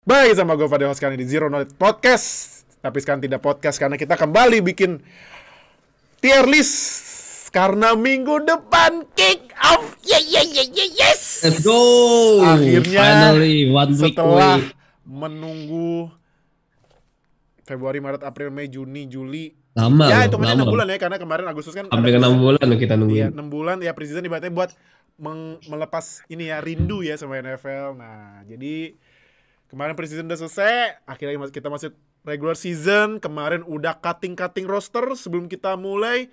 Baik, sama gue Fadil host kali di Zero Knowledge Podcast. Tapi sekarang tidak podcast karena kita kembali bikin tier list. Karena minggu depan kick off. Yes. Let's go. Akhirnya Finally, one week setelah away. menunggu Februari, Maret, April, Mei, Juni, Juli. Lama Ya, loh, hitungannya lama 6 loh. bulan ya. Karena kemarin Agustus kan Hampir 6 bulan loh kita Iya, nungguin. 6 bulan ya preseason ibaratnya buat melepas ini ya, rindu ya sama NFL. Nah, jadi kemarin preseason udah selesai, akhirnya kita masuk regular season. Kemarin udah cutting roster sebelum kita mulai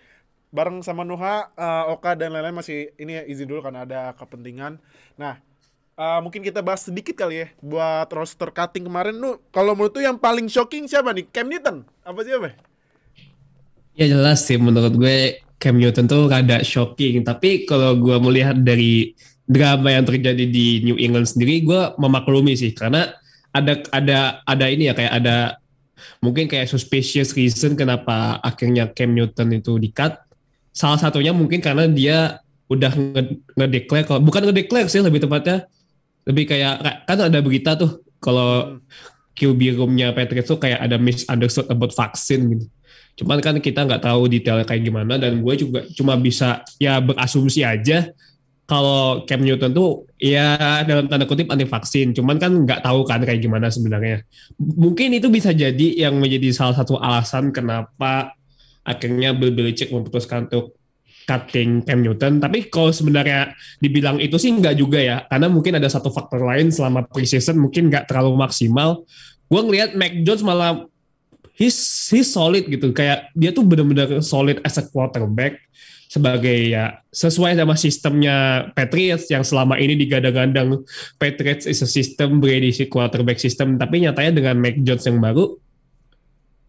bareng sama Nuha, Oka dan lain-lain masih ini ya, izin dulu karena ada kepentingan. Nah, mungkin kita bahas sedikit kali ya buat roster cutting kemarin. Kalau menurut tuh yang paling shocking siapa nih? Cam Newton? Apa sih apa? Ya jelas sih menurut gue Cam Newton tuh rada shocking. Tapi kalau gue melihat dari drama yang terjadi di New England sendiri, gue memaklumi sih karena ada ini ya, kayak ada mungkin kayak suspicious reason kenapa akhirnya Cam Newton itu di-cut. Salah satunya mungkin karena dia udah nge-declare, bukan nge-declare sih lebih tepatnya, lebih kayak kan ada berita tuh kalau QB room-nya Patriots tuh kayak ada misunderstood about vaksin gitu. Cuman kan kita nggak tahu detailnya kayak gimana, dan gue juga cuma bisa ya berasumsi aja kalau Cam Newton tuh ya dalam tanda kutip anti vaksin. Cuman kan nggak tahu kan kayak gimana sebenarnya. Mungkin itu bisa jadi yang menjadi salah satu alasan kenapa akhirnya Bill Belichick memutuskan untuk cutting Cam Newton. Tapi kalau sebenarnya dibilang itu sih nggak juga ya, karena mungkin ada satu faktor lain selama preseason mungkin nggak terlalu maksimal. Gue ngelihat Mac Jones malah he's solid gitu, kayak dia tuh benar-benar solid as a quarterback sebagai ya sesuai sama sistemnya Patriots yang selama ini digadang-gadang Patriots is a system, Brady quarterback system. Tapi nyatanya dengan Mac Jones yang baru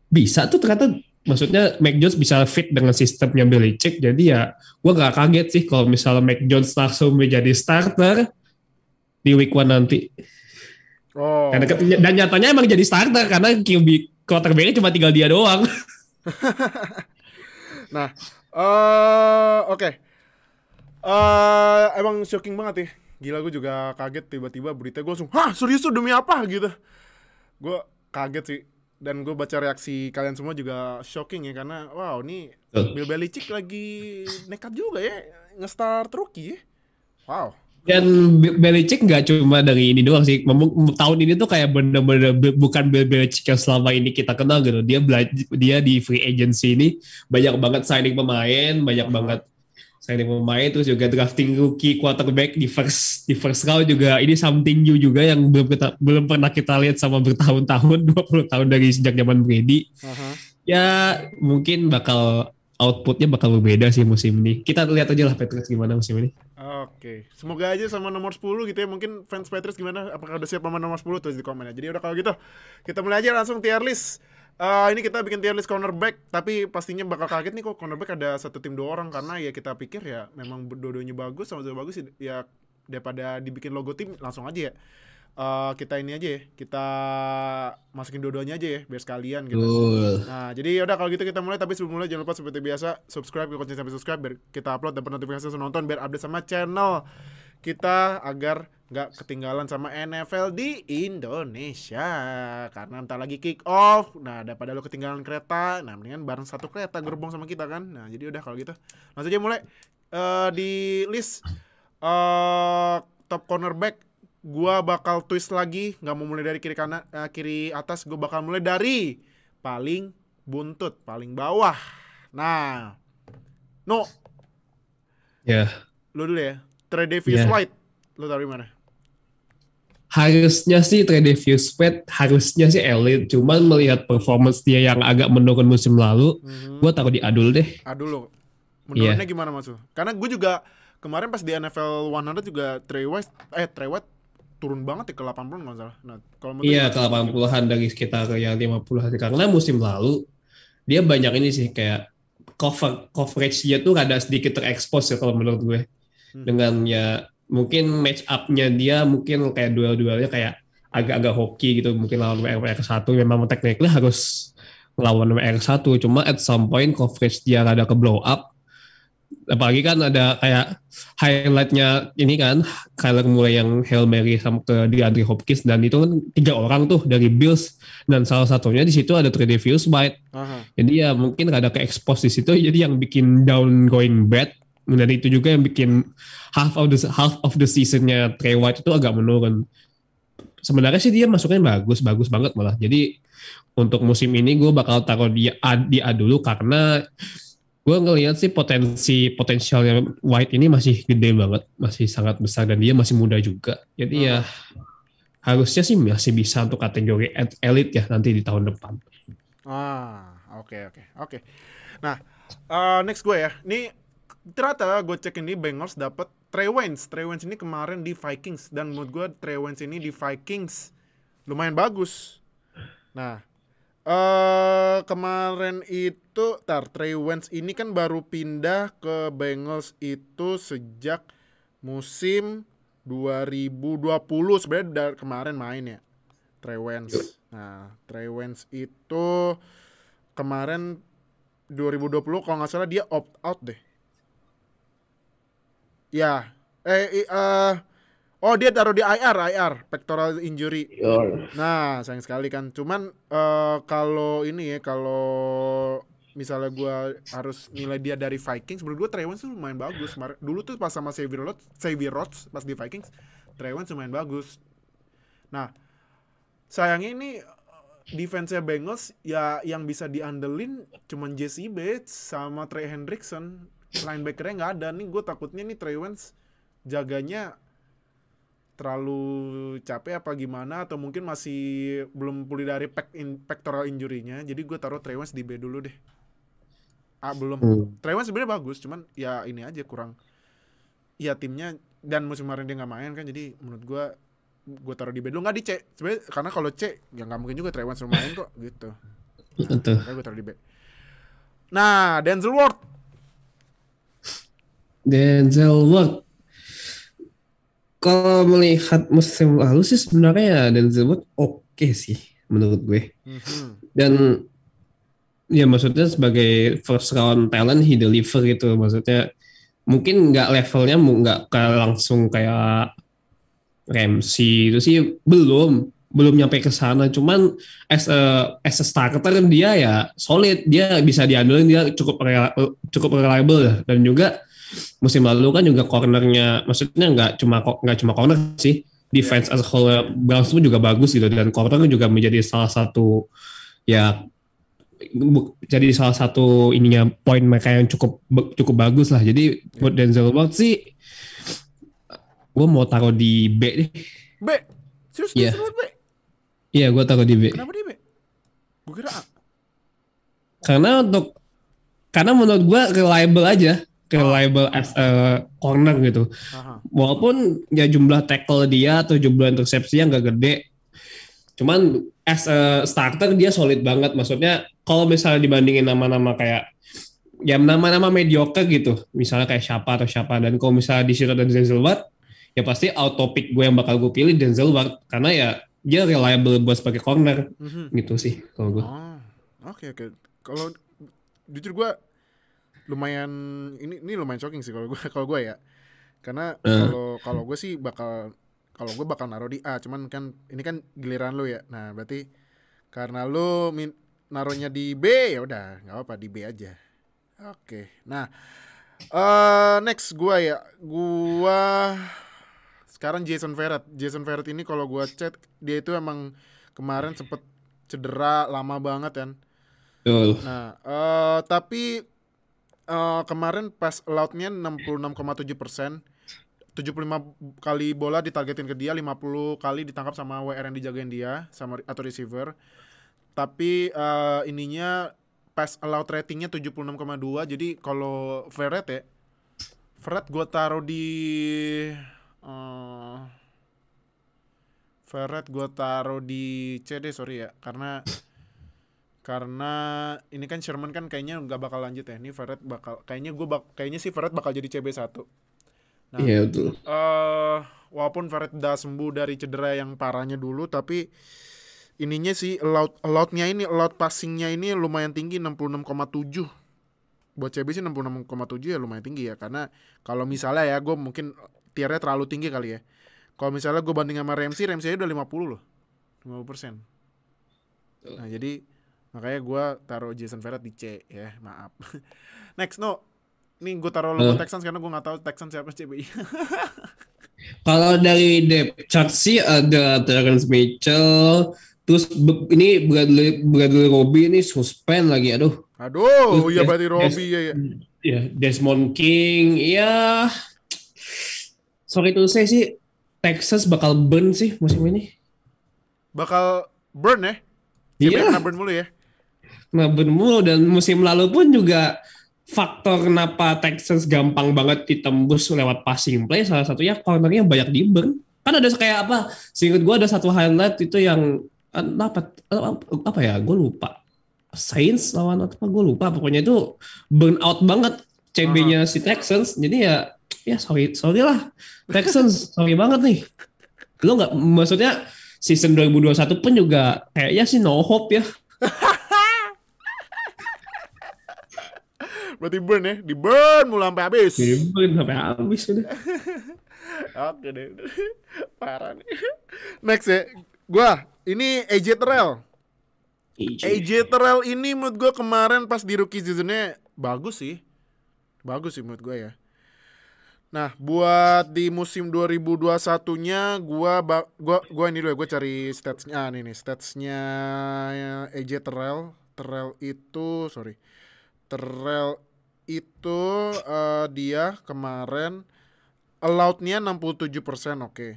bisa tuh ternyata, maksudnya Mac Jones bisa fit dengan sistemnya Belichick. Jadi ya gue gak kaget sih kalau misalnya Mac Jones langsung menjadi starter di week 1 nanti. Dan nyatanya emang jadi starter karena QB quarterbacknya cuma tinggal dia doang. Nah, oke. Emang shocking banget ya. Gila, gue juga kaget tiba-tiba berita gue langsung, hah serius tuh demi apa gitu. Gue kaget sih. Dan gue baca reaksi kalian semua juga shocking ya. Karena wow, ini Bill Belichick lagi nekat juga ya nge-start rookie ya. Wow. Dan Belichick nggak cuma dari ini doang sih. Tahun ini tuh kayak bener-bener bukan Bill Belichick yang selama ini kita kenal gitu. Dia di free agency ini banyak banget signing pemain, terus juga drafting rookie quarterback di first round juga. Ini something new juga yang belum pernah kita lihat sama bertahun-tahun, 20 tahun dari sejak zaman Brady. Ya mungkin outputnya bakal berbeda sih musim ini. Kita lihat aja lah Patriots gimana musim ini. Oke, semoga aja sama nomor 10 gitu ya. Mungkin fans Patriots gimana? Apakah udah siap sama nomor 10? Tulis di komen ya. Jadi udah, kalau gitu kita mulai aja langsung tier list. Ini kita bikin tier list cornerback. Tapi pastinya bakal kaget nih kok cornerback ada satu tim 2 orang. Karena ya kita pikir ya memang dua-duanya bagus, sama-sama bagus ya. Daripada dibikin logo tim, langsung aja ya kita ini aja ya, kita masukin dua-duanya aja ya biar sekalian gitu. Nah, jadi udah kalau gitu kita mulai. Tapi sebelum mulai jangan lupa seperti biasa subscribe, kunci sampai subscribe biar kita upload, dapat notifikasi langsung nonton, biar update sama channel kita agar nggak ketinggalan sama NFL di Indonesia. Karena ntar lagi kick off. Nah, daripada lo ketinggalan kereta, nah mendingan bareng satu kereta gerbong sama kita kan. Nah, jadi udah kalau gitu langsung aja mulai di list top cornerback. Gua bakal twist lagi, nggak mau mulai dari kiri kanan, kiri atas. Gue bakal mulai dari paling buntut, paling bawah. Nah, lo dulu ya. Tre'Davious White, lo taruh di mana? Harusnya sih Tre'Davious White, harusnya sih elite. Cuman melihat performance dia yang agak menurun musim lalu, gue taruh di Adul deh. Adul lo, menurunnya gimana maksud? Karena gue juga kemarin pas di NFL 100 juga Trey White turun banget ya ke 80 nggak salah. Nah, kalau iya ke 80-an dari sekitar yang 50-an. Karena musim lalu dia banyak ini sih, kayak coverage dia tuh ada sedikit terekspos ya kalau menurut gue. Dengan ya mungkin match up-nya dia mungkin kayak duel-duelnya kayak agak-agak hoki gitu. Mungkin lawan WR1 memang technically harus ngelawan WR1. Cuma at some point coverage dia rada ke blow up. Apalagi kan ada kayak highlightnya ini kan, Kyler mulai yang Hail Mary sama ke DeAndre Hopkins, dan itu kan 3 orang tuh dari Bills, dan salah satunya di situ ada Tre'Davious White. Aha. Jadi ya mungkin ada ke-expose di situ, jadi yang bikin down going bad. Dan itu juga yang bikin half of the seasonnya Trey White itu agak menurun. Sebenarnya sih dia masuknya bagus banget malah. Jadi untuk musim ini gue bakal taruh dia dulu, karena gue ngelihat sih potensialnya White ini masih gede banget, masih sangat besar, dan dia masih muda juga. Jadi ya Aha. harusnya sih masih bisa untuk kategori elite ya nanti di tahun depan. Oke. Nah, next gue ya. Ini ternyata gue cek ini Bengals dapat Trey Waynes. Trey Waynes ini kemarin di Vikings, dan menurut gue Trey Waynes ini di Vikings lumayan bagus. Nah, kemarin itu Trey Waynes ini kan baru pindah ke Bengals itu sejak musim 2020, sebenarnya dari kemarin main ya Trey Waynes. Nah, Trey Waynes itu kemarin 2020 kalau nggak salah dia opt out deh. Ya, oh dia taruh di IR, pectoral injury. Nah, sayang sekali kan. Cuman kalau ini ya, kalau misalnya gue harus nilai dia dari Vikings, menurut gue Trey Waynes tuh lumayan bagus. Dulu tuh pas sama Xavier Rhodes pas di Vikings, Trey Waynes lumayan bagus. Nah, sayangnya ini defense-nya Bengals ya yang bisa diandelin cuman Jesse Bates sama Trey Hendrickson. Linebacker-nya nggak ada. Nih gue takutnya nih Trey Waynes jaganya terlalu capek apa gimana, atau mungkin masih belum pulih dari pectoral injury-nya. Jadi gue taruh Trey Waynes di B dulu deh. Belum. Trey Waynes sebenarnya bagus, cuman ya ini aja kurang. Ya timnya, dan musim kemarin dia nggak main kan, jadi menurut gue taruh di B dulu, nggak di C. Sebenarnya karena kalau C ya nggak mungkin juga Trey Waynes main kok gitu. Betul. Gue taruh di B. Nah, Denzel Ward. Kalau melihat musim lalu sih sebenarnya ya Denzel Ward oke sih menurut gue. Dan ya maksudnya sebagai first round talent he deliver gitu. Maksudnya mungkin nggak levelnya nggak langsung kayak Ramsey itu sih, belum nyampe ke sana. Cuman as a starter dia ya solid, dia bisa diandelin, dia cukup reliable ya. Dan juga musim lalu kan juga cornernya, maksudnya nggak cuma corner sih, defense as a whole Browns pun juga bagus gitu, dan corner juga menjadi salah satu ya jadi salah satu ininya poin mereka yang cukup bagus lah. Jadi buat Denzel Ward sih gue mau taruh di B deh. B? Serius Iya. Denzel Ward B? Iya, gue taruh di B. Kenapa di B? Gue kira A. Karena menurut gue reliable aja, reliable as a corner gitu. Walaupun ya jumlah tackle dia atau jumlah intercepsinya nggak gede, cuman as a starter dia solid banget. Maksudnya kalau misalnya dibandingin nama-nama kayak ya nama-nama mediocre gitu, misalnya kayak siapa, dan kalau misalnya di situ ada Denzel Ward, ya pasti auto pick gue yang bakal gue pilih Denzel Ward, karena ya dia reliable buat sebagai corner gitu sih kalau gue. Oke. Kalau jujur gue lumayan ini lumayan shocking sih kalau gue ya, karena kalau gue sih kalau gue bakal naruh di A, cuman kan ini kan giliran lu ya. Nah berarti karena lu naruhnya di B, ya udah nggak apa, di B aja. Oke. Nah, next gue sekarang Jason Verrett ini kalau gue chat dia itu emang kemarin sempet cedera lama banget kan. Nah, tapi kemarin pass allowed-nya 66,7%, 75 kali bola ditargetin ke dia, 50 kali ditangkap sama WR yang dijagain dia sama atau receiver. Tapi ininya pass allowed ratingnya 76,2. Jadi kalau Verrett gue taruh di C deh, sorry ya, karena ini kan Sherman kan kayaknya nggak bakal lanjut ya. Ini Verrett kayaknya sih Verrett bakal jadi CB1. Nah, iya betul. Walaupun Verrett udah sembuh dari cedera yang parahnya dulu, tapi ininya sih allowed passingnya ini lumayan tinggi, 66,7. buat CB sih 66,7 ya lumayan tinggi ya. Karena kalau misalnya ya gue mungkin tiernya terlalu tinggi kali ya. Kalau misalnya gue banding sama Ramsey aja udah 50 loh, 50%. Nah jadi makanya gue taruh Jason Verrett di C ya, maaf. Next no, nih gue taruh logo Texans karena gue nggak tahu Texans siapa CBI. Kalau dari depth chart sih ada Terrence Mitchell, terus ini Bradley Roby ini suspend lagi, aduh. Aduh, iya berarti Roby ya. Ya, Desmond King, ya. Sorry to say sih, Texas bakal burn sih musim ini. Bakal burn ya? Iya. Kena burn mulu ya? Nah, burn mulu, dan musim lalu pun juga faktor kenapa Texans gampang banget ditembus lewat passing play, salah satunya cornernya banyak di burn. Kan ada kayak apa, seingat gue ada satu highlight itu yang apa ya, gue lupa. Saints lawan apa, gue lupa. Pokoknya itu burn out banget CB-nya si Texans. Jadi ya sorry lah Texans, sorry banget nih. Lo nggak, maksudnya season 2021 pun juga kayaknya sih no hope ya. Berarti burn ya, di burn mulu sampai habis. Di burn sampai habis udah. Oke deh, parah nih. Next ya, ini AJ Terrell. AJ Terrell ini menurut gue kemarin pas di rookie seasonnya bagus sih menurut gue ya. Nah buat di musim 2021-nya gue ini dulu ya, gue cari statsnya. Nih statsnya AJ Terrell itu dia kemarin allowed-nya 67%, oke.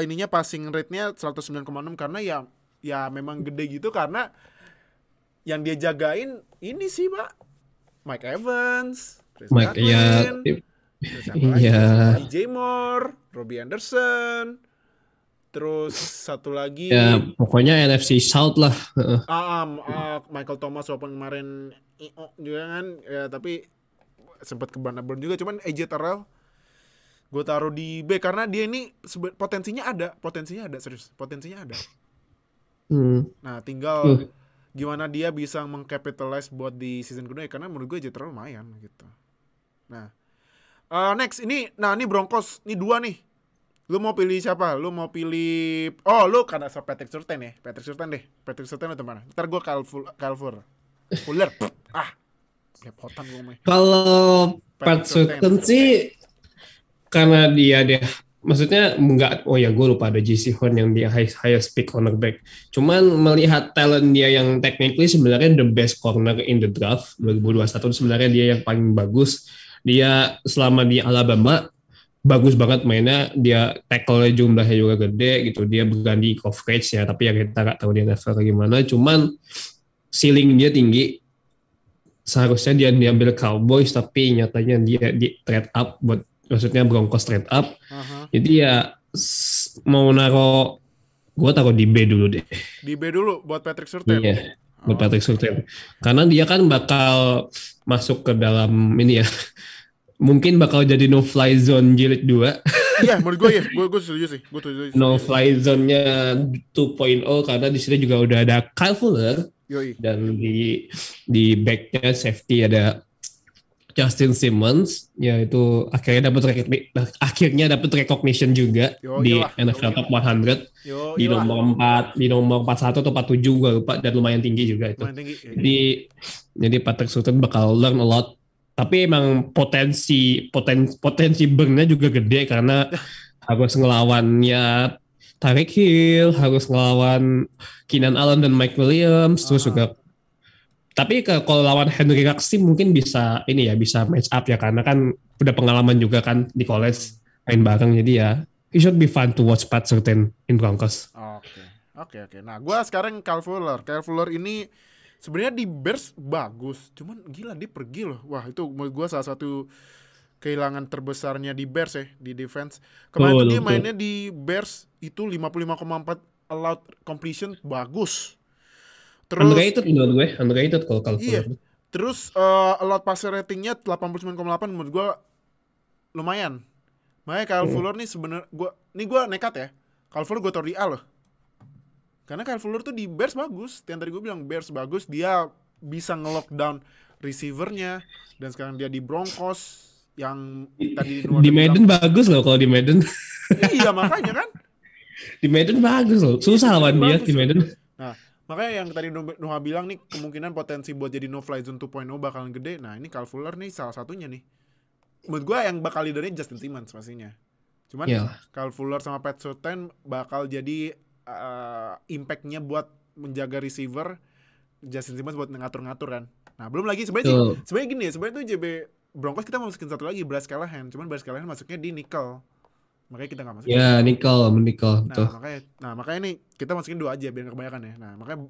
Ininya passing rate-nya 109,6 karena ya memang gede gitu karena yang dia jagain ini sih Pak Mike Evans, Chris Godwin, DJ Moore, Robbie Anderson, terus satu lagi ya pokoknya NFC South lah. Michael Thomas walaupun kemarin juga kan ya, tapi sempat ke burn juga. Cuman AJ Terrell gue taruh di B karena dia ini potensinya ada serius, potensinya ada. Nah tinggal gimana dia bisa mengcapitalize buat di season kedua ya, karena menurut gue AJ Terrell lumayan gitu. Nah next ini Broncos, ini 2 nih. Lu mau pilih siapa? Lu lu karena Patrick Surtain ya. Patrick Surtain itu mana? Ntar gue Kyle Fuller. Lepotan gue mah. Kalau Patrick Surtain sih karena dia maksudnya enggak, gue lupa ada JC Horn yang dia highest pick cornerback. Cuman melihat talent dia yang technically sebenarnya the best corner in the draft 2021, sebenarnya dia yang paling bagus. Dia selama di Alabama bagus banget mainnya, dia tackle jumlahnya juga gede gitu, dia berganti coverage ya, tapi ya kita nggak tahu dia NFL gimana. Cuman ceiling dia tinggi, seharusnya dia diambil Cowboys tapi nyatanya dia di trade up buat, maksudnya Broncos trade up. Jadi ya mau gue taruh di B dulu deh. Di B dulu buat Patrick Surtain. Iya, buat Patrick Surtain karena dia kan bakal masuk ke dalam ini ya, mungkin bakal jadi no fly zone jilid 2. Iya, menurut gue ya, gue setuju sih. No fly zone-nya 2.0 karena di sini juga udah ada Kyle Fuller. Yoi. Dan di back-nya safety ada Justin Simmons, yaitu akhirnya dapat recognition juga di NFL Top 100 di nomor 4, di nomor 41 atau 47 gue lupa, dan lumayan tinggi juga itu. Jadi Patrick Surtain bakal learn a lot. Tapi emang potensi burn-nya juga gede karena harus ngelawannya Tyreek Hill, harus ngelawan Keenan Allen dan Mike Williams, terus juga. Tapi kalau lawan Henry Ruggs sih mungkin bisa match up ya, karena kan udah pengalaman juga kan di college main bareng, jadi ya it should be fun to watch Pat Surtain in Broncos. Oke. Nah, gue sekarang Kyle Fuller ini sebenarnya di Bears bagus, cuman gila dia pergi loh. Wah, itu menurut gue salah satu kehilangan terbesarnya di Bears ya, di defense. Kemarin dia mainnya di Bears itu 55,4 allowed completion, bagus. Terus underrated kalau Fuller. Terus allowed passer ratingnya 89,8, menurut gue lumayan. Makanya Kyle Fuller nih sebenarnya gue nekat ya. Kyle Fuller gue taruh di A loh. Karena Kyle Fuller tuh di Bears bagus. Yang tadi gue bilang Bears bagus, dia bisa nge-lockdown receivernya, dan sekarang dia di Broncos yang tadi Di Madden bagus loh kalau di Madden. Iya makanya kan. Di Madden bagus loh. Susah lawan dia di Madden. Nah, makanya yang tadi Nuha bilang nih, kemungkinan potensi buat jadi no fly zone 2.0 bakalan gede. Nah, ini Kyle Fuller nih salah satunya nih. Menurut gue yang bakal leadernya Justin Simmons pastinya. Cuman Kyle Fuller sama Pat Surtain bakal jadi impact-nya buat menjaga receiver, Justin Simmons buat ngatur-ngatur kan. Nah, belum lagi sebenarnya gini ya, sebenarnya tuh JB Broncos kita mau masukin satu lagi, Bryce Callahan. Cuman Bryce Callahan masuknya di nickel. Makanya kita nggak masukin. Ya, nickel. Nah, makanya nih kita masukin 2 aja biar nggak kebanyakan ya. Nah, makanya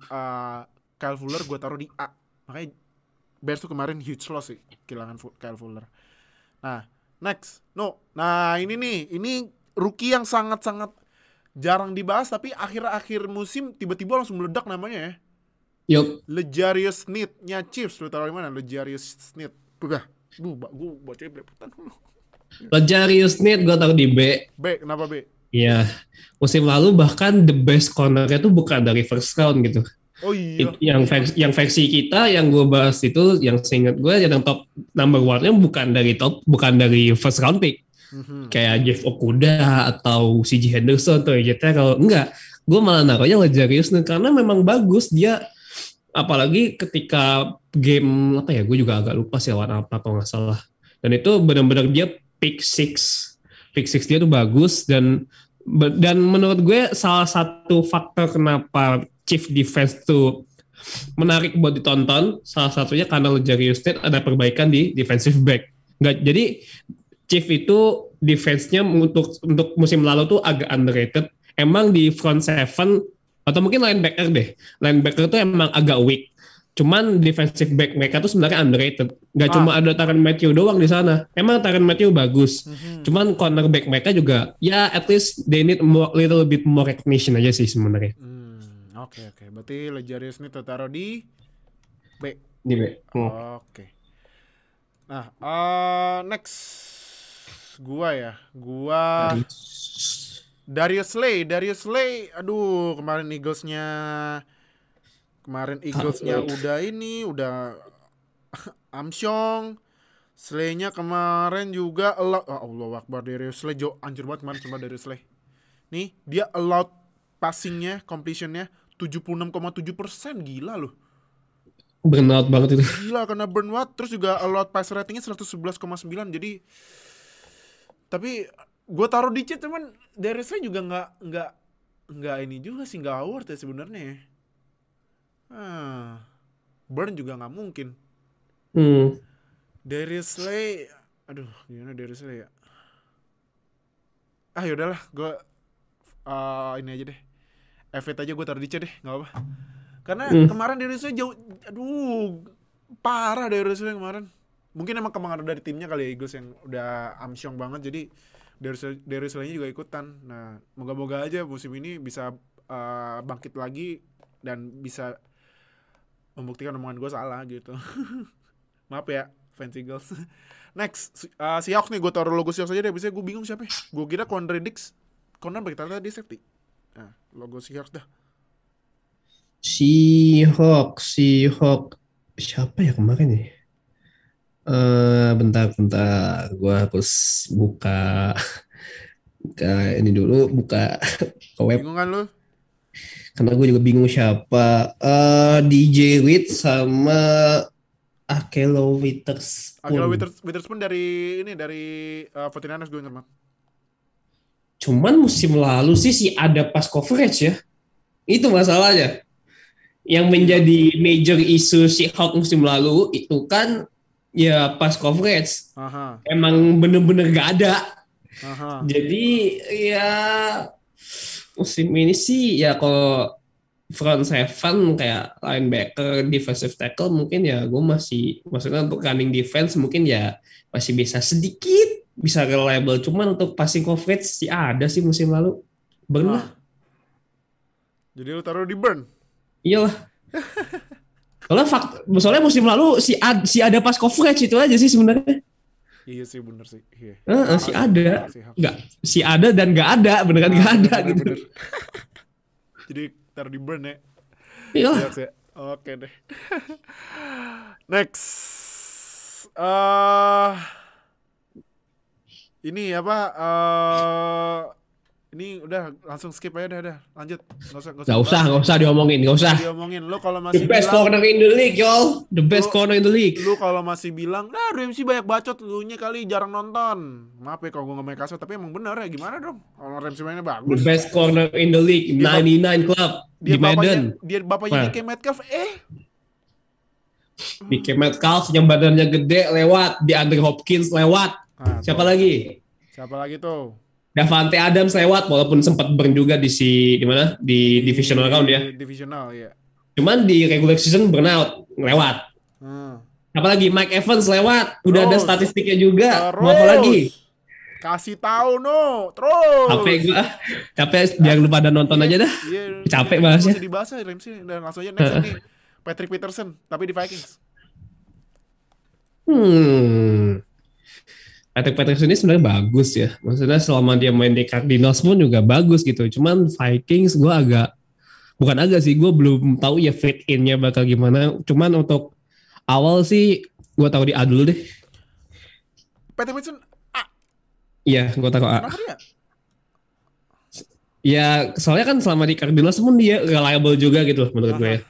Kyle Fuller gue taruh di A. Makanya Bears tuh kemarin huge loss sih kehilangan Kyle Fuller. Nah, next. Nah, ini rookie yang sangat-sangat jarang dibahas tapi akhir-akhir musim tiba-tiba langsung meledak namanya ya. Yup. L'Jarius Sneed-nya Chiefs. Lu taruh di mana? L'Jarius Sneed. Gue bacanya belepotan dulu. L'Jarius Sneed gue taruh di B. B, kenapa B? Iya. Musim lalu bahkan the best corner-nya tuh bukan dari first round gitu. Oh iya. Yang versi kita yang gue bahas itu, yang seingat gue yang top number 1-nya bukan dari first round pick. Kayak Jeff Okudah atau CJ Henderson atau AJ Terrell. Enggak. Gue malah naruhnya L'Jarius Sneed karena memang bagus dia. Apalagi ketika game apa ya, gue juga agak lupa sih lawan apa kalau nggak salah. Dan itu benar-benar dia pick six dia tuh bagus dan menurut gue salah satu faktor kenapa Chief Defense tuh menarik buat ditonton, salah satunya karena L'Jarius Sneed ada perbaikan di defensive back. Jadi Chief itu defense-nya untuk musim lalu tuh agak underrated. Emang di front seven atau mungkin linebacker deh. Linebacker tuh emang agak weak. Cuman defensive back mereka tuh sebenarnya underrated. Gak cuma ada Tyrann Mathieu doang di sana. Emang Tyrann Mathieu bagus. Cuman cornerback mereka juga ya at least they need little bit more recognition aja sih sebenarnya. Oke. Berarti L'Jarius ini taruh di B. Di B. Oke. Nah, next gua Darius Slay, aduh kemarin Eagles-nya udah Armstrong, Slay-nya kemarin juga Allah Akbar, Darius Slay anjir banget kemarin sama Darius Slay. Nih, dia allowed passing-nya, completion-nya 76,7%, gila loh. Burnout banget itu. Gila karena burnout, terus juga allowed pass rating-nya 111,9, jadi tapi gue taruh di C, cuman Darius Slay juga nggak ini juga sih, nggak award ya sebenarnya. Burn juga nggak mungkin. Darius Slay, aduh gimana Darius Slay ya? Yaudahlah, gue ini aja deh. F8 aja gue taruh di C deh, nggak apa. Karena kemarin Darius Slay jauh, aduh parah Darius Slay kemarin. Mungkin emang kemenangan dari timnya kali ya, Eagles yang udah amsyong banget, jadi Darius Slay-nya juga ikutan. Nah, moga-moga aja musim ini bisa bangkit lagi dan bisa membuktikan omongan gue salah gitu. Maaf ya, fans Eagles. Next, Seahawks nih, gue taruh logo Seahawks aja deh. Biasanya gue bingung siapa ya. Gue kira Quandre Diggs, corner back, ternyata dia safety. Nah, logo Seahawks dah. Seahawks. Siapa ya kemarin nih? Bentar. Gue harus buka ini dulu, buka ke web. Bingung kan lu? Karena gue juga bingung siapa. DJ Witt sama Ahkello Witherspoon dari 49ers gue ingat banget. Cuman musim lalu sih ada pass coverage ya. Itu masalahnya. Yang menjadi major isu Seahawks musim lalu itu kan ya pass coverage. Emang bener-bener gak ada. Jadi ya musim ini sih ya kalau front seven kayak linebacker, defensive tackle mungkin ya gue maksudnya untuk running defense mungkin ya masih bisa reliable. Cuman untuk passing coverage sih ada sih musim lalu. Burn lah. Jadi lu taruh di burn? Iyalah. Soalnya musim lalu si ada pass coverage itu aja sih sebenarnya. Iya sih, bener sih. Iya. Si ada. Enggak, si ada dan enggak ada, beneran enggak ada gitu. Jadi taruh di burn ya. Iya. Oke deh. Next. Ini apa? Ini udah langsung skip aja dah. Lanjut. Nggak usah diomongin, nggak usah. Diomongin. Lu kalau The masih best bilang, corner in the league, y'all. The best corner in the league. lu kalau masih bilang, nah Ramsey banyak bacot, lu nya kali jarang nonton. Maaf ya kalau gue nggak main kasar, tapi emang bener ya, gimana dong? Kalau Ramsey mainnya The bagus. best corner in the league, 99 club di Madden. Dia bapaknya DK Metcalf, DK Metcalf yang badannya gede lewat, di Andre Hopkins lewat. Siapa lagi? Siapa lagi tuh? Davante Adams lewat, walaupun sempat burn juga di mana di divisional round ya. Divisional ya. Cuman di regular season burnout lewat. Apalagi Mike Evans lewat, udah ada statistiknya juga. Mau apa lagi? Kasih tahu terus. Capek biar lu pada nonton aja dah. Capek bahasnya. Masih dibahas ya Ramsey dan langsung aja next ini Patrick Peterson tapi di Vikings. Patrick Peterson ini sebenarnya bagus ya. Maksudnya selama dia main di Cardinals pun juga bagus gitu. Cuman Vikings gue gue belum tahu ya fit in-nya bakal gimana. Cuman untuk awal sih gue taruh di A dulu deh. Patrick Peterson A? Iya, gue taruh A. Kenapa dia? Ya soalnya kan selama di Cardinals pun dia reliable juga gitu menurut gue ya.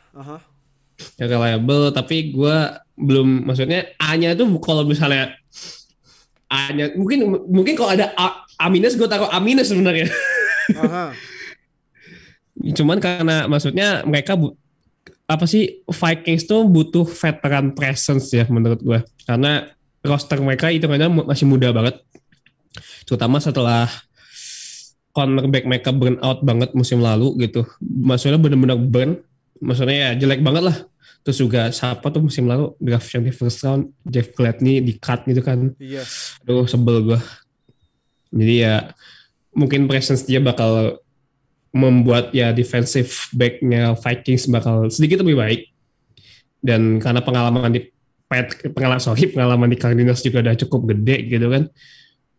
Ya reliable, tapi gue belum, maksudnya A-nya tuh kalau misalnya A-nya mungkin kalau ada A minus gue taruh A minus sebenarnya. Cuman karena maksudnya mereka Vikings tuh butuh veteran presence ya menurut gue, karena roster mereka itu masih muda banget, terutama setelah cornerback mereka burn out banget musim lalu gitu. Maksudnya benar-benar burn, maksudnya ya jelek banget lah. Terus juga siapa tuh musim lalu draft yang di first round, Jeff Gladney di cut gitu kan. Iya. Aduh sebel gue. Jadi ya mungkin presence dia bakal membuat ya defensive back-nya Vikings bakal sedikit lebih baik. Dan karena pengalaman di Cardinals juga udah cukup gede gitu kan.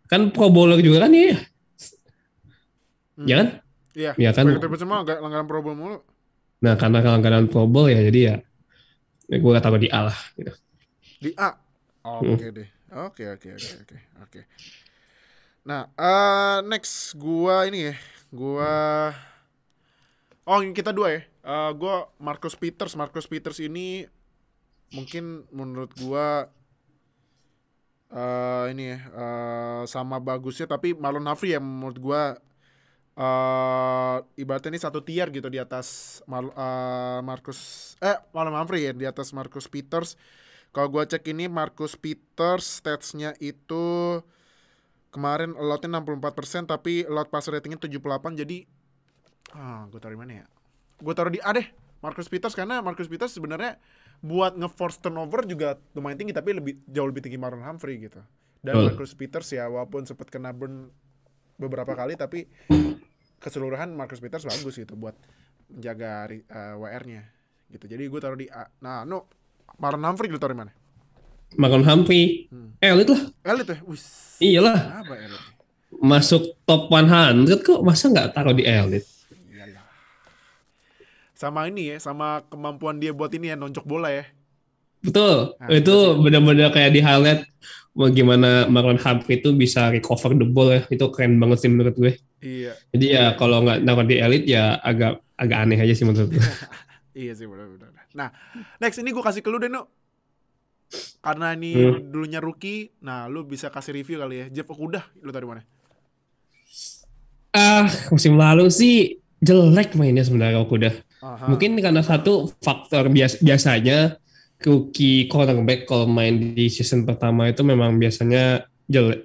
Kan Pro Bowler juga kan ya. Ya kan? Iya. Ya kan. Tapi semua langganan Pro Bowl mulu. Nah karena langganan Pro Bowl ya jadi ya gue gak tahu di A lah gitu. Di A? Oke deh. Oke. Nah, next gua ini ya. Kita dua ya. Gua Marcus Peters ini mungkin menurut gua ini ya, sama bagusnya, tapi Marlon Humphrey ya menurut gua ibaratnya ini satu tier gitu di atas Marlon Humphrey ya, di atas Marcus Peters. Kalau gue cek ini Marcus Peters statsnya itu kemarin allowed-nya 64% tapi allowed passer ratingnya 78. Jadi gue taruh di mana ya? Gue taruh di A deh Marcus Peters, karena Marcus Peters sebenarnya buat nge-force turnover juga lumayan tinggi, tapi jauh lebih tinggi Marlon Humphrey gitu. Dan Marcus Peters ya walaupun sempat kena burn beberapa kali, tapi keseluruhan Marcus Peters bagus gitu buat menjaga WR-nya gitu. Jadi gue taruh di A. Nah, Marlon Humphrey lu taruh di mana? Marlon Humphrey elite lah. Elite ya? Iyalah. Apa elite? Masuk top 100 kok, masa nggak taruh di elite? Iyalah. Sama ini ya, sama kemampuan dia buat ini ya, nonjok bola ya. Betul. Nah, itu benar-benar kayak di highlight bagaimana Marlon Humphrey itu bisa recover the ball ya. Itu keren banget sih menurut gue. Iya. Jadi ya kalau nggak naruh di elite ya agak aneh aja sih menurut gue. Iya sih benar-benar. Nah, next ini gue kasih ke lu deh, karena ini dulunya rookie. Nah, lu bisa kasih review kali ya. Jeff Okudah, lu tadi mana? Musim lalu sih jelek mainnya sebenarnya Okudah. Mungkin karena satu faktor biasanya rookie cornerback kalau main di season pertama itu memang biasanya jelek.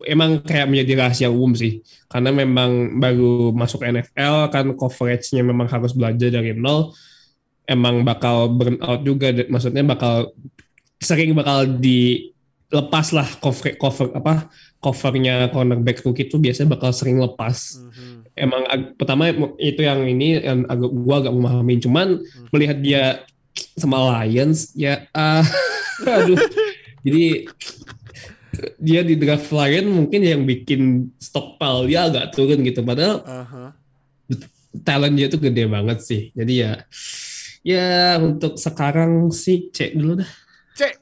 Emang kayak menjadi rahasia umum sih. Karena memang baru masuk NFL kan, coverage-nya memang harus belajar dari nol. Emang bakal burn out juga, maksudnya sering bakal dilepas lah covernya cornerback rookie itu biasanya bakal sering lepas. Emang pertama itu yang gua agak memahamin, cuman melihat dia sama Lions ya aduh. Jadi dia di draft Lions mungkin yang bikin stockpile dia agak turun gitu, padahal talent dia tuh gede banget sih. Jadi Ya untuk sekarang sih C dulu dah. C.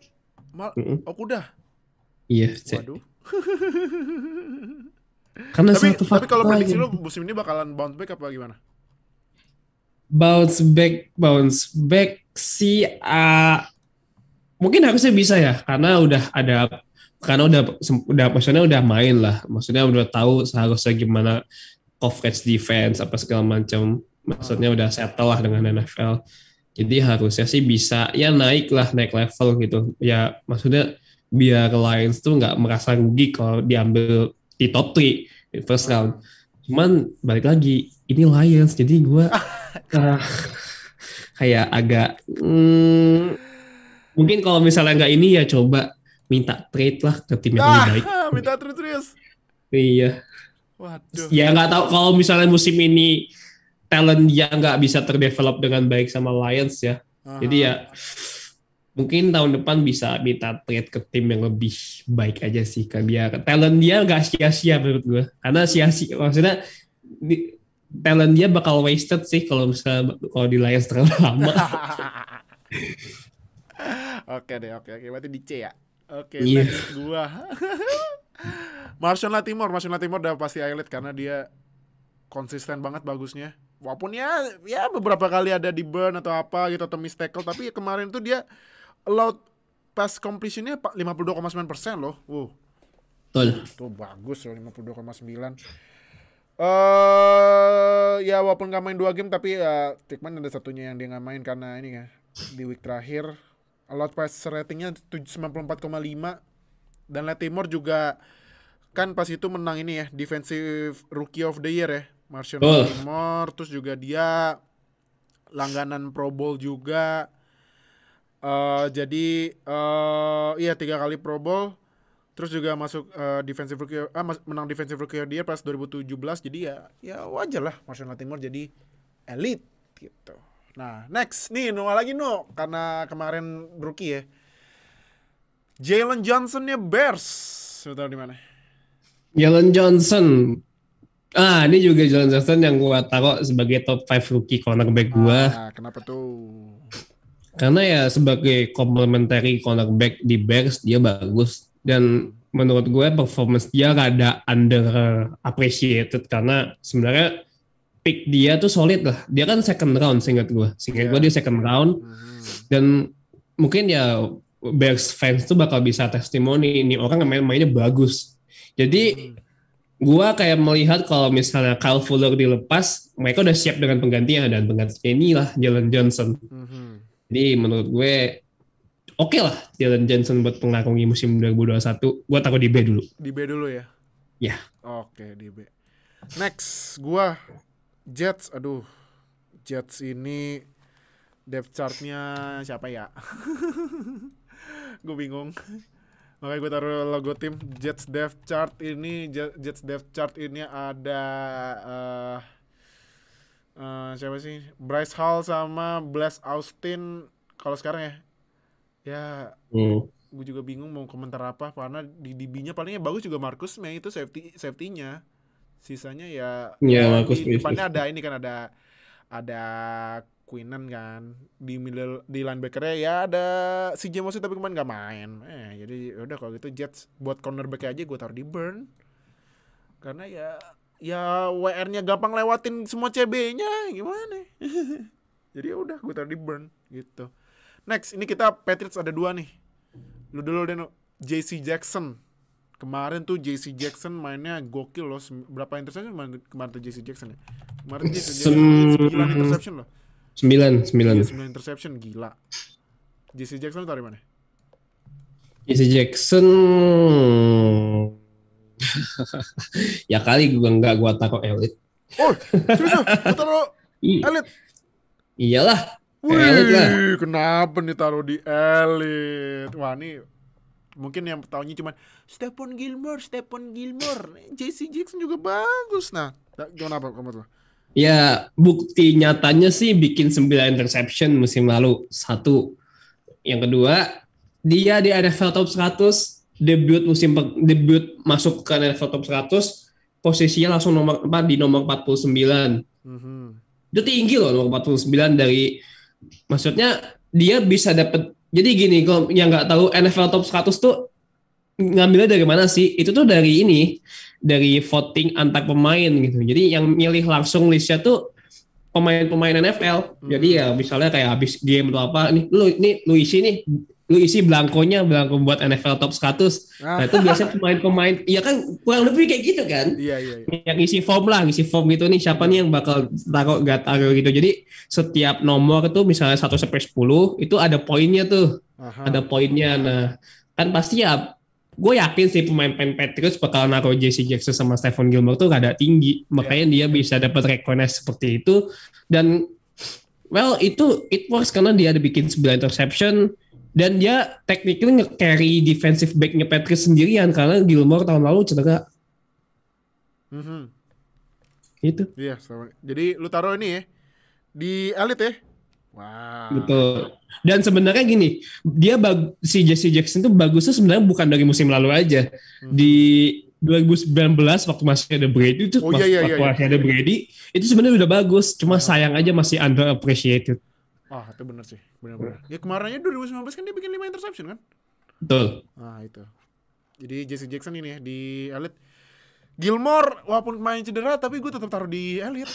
Mm-mm. Oh udah. Iya C. Waduh. Karena Tapi satu tapi kalau faktor prediksi aja. lu musim ini bakalan bounce back apa gimana? Bounce back sih mungkin harusnya bisa ya karena udah maksudnya udah main lah, maksudnya udah tahu seharusnya gimana coverage defense apa segala macam, maksudnya Ah, udah settle lah dengan NFL. Jadi harusnya sih bisa ya naik level gitu. Ya maksudnya biar Lions tuh nggak merasa rugi kalau diambil di top 3 di first round. ah. Cuman balik lagi ini Lions, jadi gue uh, kayak agak mungkin kalau misalnya nggak ini ya coba minta trade lah ke tim yang lebih baik. Minta terus. Iya. Waduh. Ya nggak tahu kalau misalnya musim ini talent dia nggak bisa terdevelop dengan baik sama Lions ya. Jadi Aha. ya mungkin tahun depan bisa minta trade ke tim yang lebih baik aja sih, kan biar talent dia nggak sia-sia menurut gue. Karena sia-sia maksudnya talent dia bakal wasted sih kalau misalnya kalau di Lions terlalu lama. Oke deh, oke. Berarti di C ya. Oke, Iya. next gua. Marshall Latimore udah pasti highlight karena dia konsisten banget bagusnya. Walaupun ya beberapa kali ada di burn atau apa gitu atau miss tackle, tapi kemarin tuh dia allowed pass completionnya 52,9% loh. Betul. Tuh bagus loh 52,9. Ya walaupun gak main 2 game tapi ya Tickman ada satunya yang dia gak main karena ini ya di week terakhir allowed pass ratingnya 94,5 dan Latimore juga kan pas itu menang ini ya Defensive Rookie of the Year ya Marshall Betul. Latimore, terus juga dia langganan Pro Bowl juga. Jadi iya 3 kali Pro Bowl, terus juga masuk defensive rookie menang defensive rookie of the year pas 2017. Jadi ya wajar lah Marshall Latimore jadi elite gitu. Nah next nih Noah lagi karena kemarin rookie ya Jalen Johnsonnya Bears. Tahu di mana? Jalen Johnson. Ini juga Jalen Johnson yang gue taruh sebagai top 5 rookie cornerback gue. Kenapa tuh? Karena ya sebagai complementary cornerback di Bears dia bagus. Dan menurut gue performance dia rada under appreciated karena sebenarnya pick dia tuh solid lah. Dia kan second round seingat gue. Seingat gue dia second round. Dan mungkin ya Bears fans tuh bakal bisa testimoni ini orang mainnya bagus. Jadi gue kayak melihat kalau misalnya Kyle Fuller dilepas, mereka udah siap dengan penggantinya dan penggantinya inilah Jalen Johnson. Jadi menurut gue oke lah Jalen Johnson buat pengaruhi musim 2021. Gue taruh di B dulu. Di B dulu ya? Ya. Oke, di B. Next, gue Jets. Aduh, Jets ini depth chart-nya siapa ya? Gue bingung. Makanya gue taruh logo tim Jets depth chart ini. Jets depth chart ini ada siapa sih? Bryce Hall sama Bless Austin. Kalau sekarang ya gue juga bingung mau komentar apa karena di DB-nya palingnya bagus juga Marcus May itu safety-nya. Sisanya ya Marcus di May. depannya ada ini kan ada Quinnan kan di middle di linebacker-nya ya ada si James tapi kemarin nggak main. Jadi udah kalau gitu Jets buat cornerback aja gue taruh di burn. Karena ya WR-nya gampang lewatin semua CB-nya gimana? Jadi udah gue taruh di burn gitu. Next, ini kita Patriots ada 2 nih. Lu dulu deh JC Jackson. Kemarin tuh JC Jackson mainnya gokil loh. Berapa interception kemarin tuh JC Jackson ya? Kemarin JC Jackson 9 interception loh. 9 interception gila. JC Jackson taruh di mana? JC Jackson ya kali gue taruh elite. Oh, serius lu taruh elite? Iyalah. Wih, kenapa nih taruh di elite? Wah, nih mungkin yang tahunya cuma Stephon Gilmore. JC Jackson juga bagus. Nah, gimana apa kamu tuh? Ya, bukti nyatanya sih bikin 9 interception musim lalu. 1. Yang kedua, dia di NFL Top 100, debut masuk ke NFL Top 100, posisinya langsung nomor 4 di nomor 49. Itu tinggi loh nomor 49 dari Maksudnya dia bisa dapat. Jadi gini, kalau yang nggak tahu NFL Top 100 tuh ngambilnya dari mana sih? Itu tuh dari ini, dari voting antar pemain gitu. Jadi yang milih langsung listnya tuh pemain-pemain NFL. Jadi ya misalnya kayak habis game atau apa nih, lu isi belangko buat NFL Top 100. Nah, itu biasanya pemain-pemain, iya kan kurang lebih kayak gitu kan. Iya, iya, iya. Yang ngisi form gitu nih, siapa nih yang bakal taruh gak taruh gitu. Jadi setiap nomor itu misalnya 1 sampai 10 itu ada poinnya tuh. Aha. Ada poinnya. Nah, kan pasti ya gue yakin sih pemain-pemain Patriots bakal naruh JC Jackson sama Stephon Gilmore tuh rada tinggi. Iya. Makanya dia bisa dapat recognize seperti itu. Dan well itu it works karena dia ada bikin 9 interception dan dia technically nge-carry defensive back-nya Patriots sendirian karena Gilmore tahun lalu cedera Mhm. gitu. Iya, sama. Jadi lu taruh ini ya di elit ya. Wah. Gitu. Dan sebenarnya gini, si Jesse Jackson tuh bagusnya sebenarnya bukan dari musim lalu aja. Di Mhm. 2019 waktu masih ada Brady itu Oh iya, iya, iya, waktu iya. masih ada Brady itu sebenarnya udah bagus, cuma Aha. sayang aja masih underappreciated. Ah, itu bener sih, bener-bener. Ya kemarin aja 2019 kan dia bikin 5 interception kan? Betul. Ah, itu. Jadi Jesse Jackson ini ya di elit. Gilmore walaupun main cedera tapi gue tetap taruh di elit.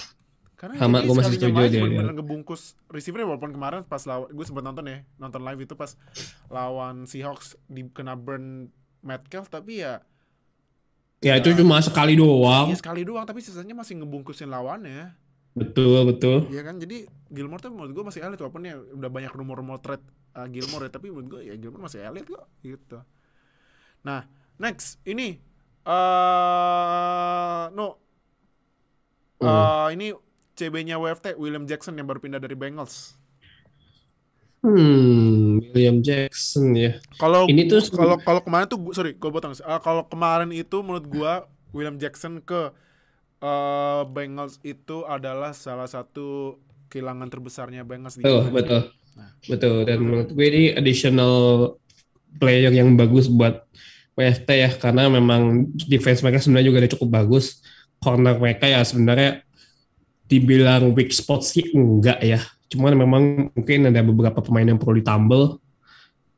Karena ya Sama dia gue masih sekalinya setuju main dia. bener-bener ngebungkus receiver walaupun kemarin pas lawan gue sempat nonton ya, nonton live itu pas lawan Seahawks di kena burn Metcalf tapi ya Ya itu ya cuma sekali iya doang. sekali doang tapi sisanya masih ngebungkusin lawannya. Betul, betul. Iya kan jadi Gilmore tuh menurut gue masih elit walaupun ya udah banyak rumor-rumor trade Gilmore ya tapi menurut gue ya Gilmore masih elit kok gitu. Nah, next ini no Hmm. ini CB-nya WFT William Jackson yang baru pindah dari Bengals. William Jackson ya. Kalau Ini tuh kalau kalau kemarin tuh sorry, gue potong. Kalau kemarin itu menurut gue William Jackson ke Bengals itu adalah salah satu kehilangan terbesarnya Bengals di betul, defense. betul, Nah, betul. Dan menurut gue ini additional player yang bagus buat WFT ya, karena memang defense mereka sebenarnya juga udah cukup bagus. Corner mereka ya sebenarnya dibilang weak spot sih enggak ya. Cuman memang mungkin ada beberapa pemain yang perlu ditambal.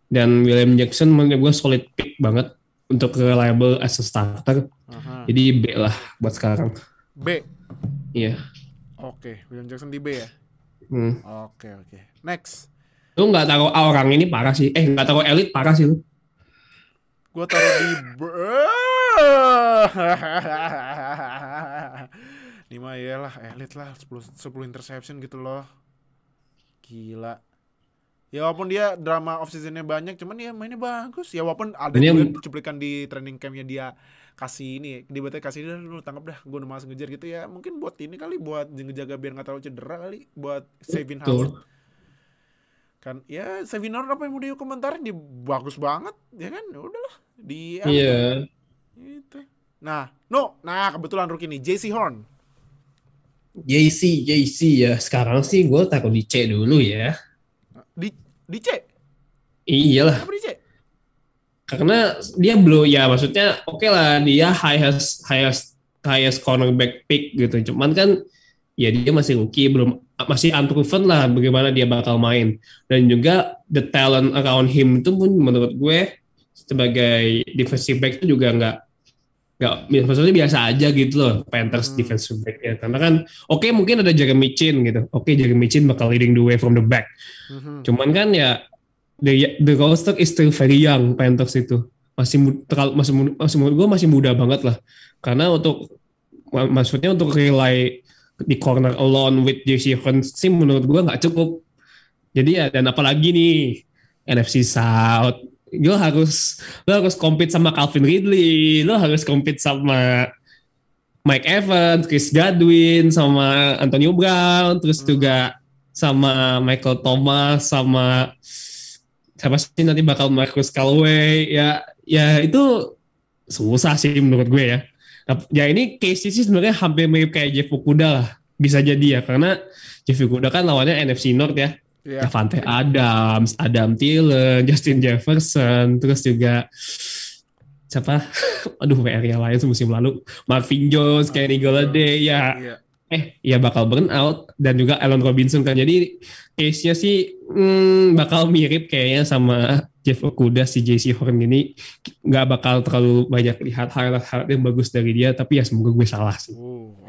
Dan William Jackson menurut gue solid pick banget untuk reliable as a starter. aha. Jadi B lah buat sekarang. B. Iya. Oke, William Jackson di B ya. Hmm. Oke, oke. Next. Lu nggak tahu orang ini parah sih. Nggak tahu elit parah sih lu. Gue taruh di ini mah iyalah elit lah 10 interception gitu loh. Gila. Ya walaupun dia drama off seasonnya banyak, cuman ya mainnya bagus. Ya walaupun ada Dan juga yang cuplikan di training campnya dia kasih ini, di BT kasih ini lu tangkap dah, gue udah malas ngejar gitu ya. Mungkin buat ini kali, buat ngejaga biar nggak terlalu cedera kali, buat Savin Howard. tuh. Kan ya Savin Howard apa yang mau dia komentarin dia bagus banget, ya kan? Ya udahlah di Iya. gitu. Nah kebetulan rookie nih JC Horn. JC ya. Sekarang sih gue taruh di C dulu ya. Di C. Iyalah. Kenapa di C? Karena dia belum ya maksudnya oke lah dia highest cornerback pick gitu. Cuman kan ya dia masih rookie belum masih unproven lah bagaimana dia bakal main. Dan juga the talent around him itu pun menurut gue sebagai defensive back itu juga nggak maksudnya biasa aja gitu loh Panthers Hmm. defensive back ya karena kan oke, mungkin ada Jeremy Chin gitu Jeremy Chin bakal leading the way from the back Mhm. cuman kan ya the roster is still very young Panthers itu masih menurut gue masih muda banget lah karena maksudnya untuk rely di corner alone with JC Horn sih menurut gue nggak cukup jadi ya dan apalagi nih NFC South lo harus compete sama Calvin Ridley, lo harus compete sama Mike Evans, Chris Godwin, sama Antonio Brown, terus juga sama Michael Thomas, sama siapa sih nanti bakal Marcus Callaway, ya itu susah sih menurut gue ya. Ya ini case sih sebenarnya hampir mirip kayak Jeff Okuda lah, bisa jadi ya karena Jeff Okuda kan lawannya NFC North ya. Iya. Davante Adams, Adam Thielen, Justin Jefferson, terus juga siapa? Aduh, WR yang lain musim lalu, Marvin Jones, Kenny Golladay, ya Iya. Ya bakal burn out, dan juga Allen Robinson kan. Jadi case-nya sih bakal mirip kayaknya sama Jeff Okudah. Si JC Horn ini nggak bakal terlalu banyak lihat highlight yang bagus dari dia, tapi ya semoga gue salah sih.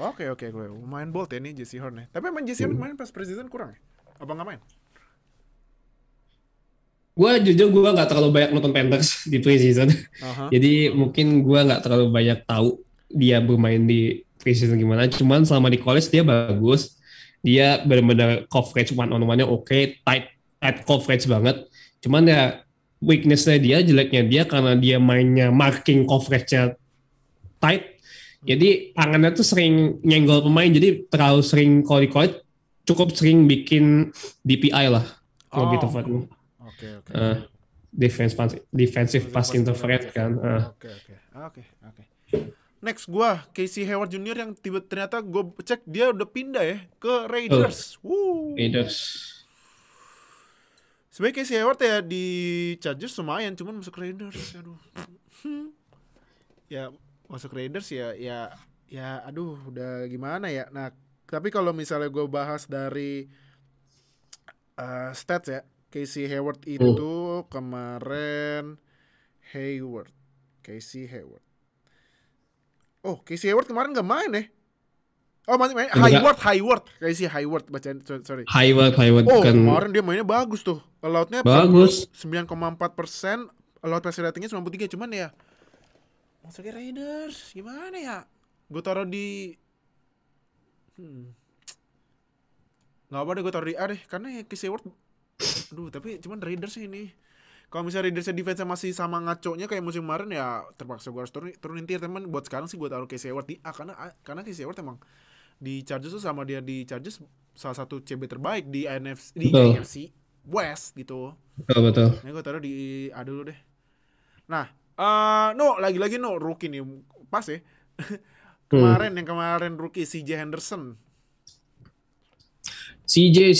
Oke oke, gue lumayan bold ya nih Jesse Horn ya. Tapi emang Jesse Horn Hmm. kemarin pas preseason kurang ya? Apa nggak main? Gue jujur gue nggak terlalu banyak nonton Panthers di preseason, Aha. jadi mungkin gue nggak terlalu banyak tahu dia bermain di preseason gimana. Cuman selama di college dia bagus, dia benar-benar coverage one on one-nya oke, tight tight coverage banget. Cuman ya weakness-nya dia, jeleknya dia karena dia mainnya marking coverage-nya tight. Mhm. Jadi tangannya tuh sering nyenggol pemain, jadi terlalu sering kalau di college cukup sering bikin DPI lah, lebih Oh, tepatnya. oke oke. Eh, defensive Defensive pass pass interference interference ya. kan. Oke oke. Oke oke. Next gua Casey Hayward Junior yang ternyata gue cek dia udah pindah ya ke Oh, Raiders. Raiders. Sebenarnya Casey Hayward ya di Chargers lumayan, cuman masuk Raiders. Aduh. Ya masuk Raiders ya aduh udah gimana ya. Nah, tapi kalau misalnya gue bahas dari stats ya, Casey Hayward Hmm. itu kemarin Hayward, Casey Hayward. Oh, Casey Hayward kemarin gak main ya? Oh, masih main. Enggak, Hayward. Casey Hayward bacaan, sorry. Hayward Oh, kan kemarin dia mainnya bagus tuh. Allowed-nya bagus. 49,4%, allowed passer ratingnya 93, cuman ya masuknya Raiders gimana ya? Gue taruh di nggak apa deh, gue taruh di A deh karena ya Casey Hayward. Aduh, tapi cuman Raiders ini. Kalau misalnya Raiders defense masih sama ngaco-nya kayak musim kemarin ya terpaksa gue harus turunin tier, teman. Buat sekarang sih gue taruh Casey Hayward di A karena Casey Hayward emang di Chargers tuh, sama dia di Chargers salah satu CB terbaik di NFC, di Betul, AFC West gitu. betul, betul. Nah, gue taruh di A dulu deh. Nah, no, lagi-lagi no rookie nih. Pas ya. Hmm. Kemarin rookie CJ Henderson. CJ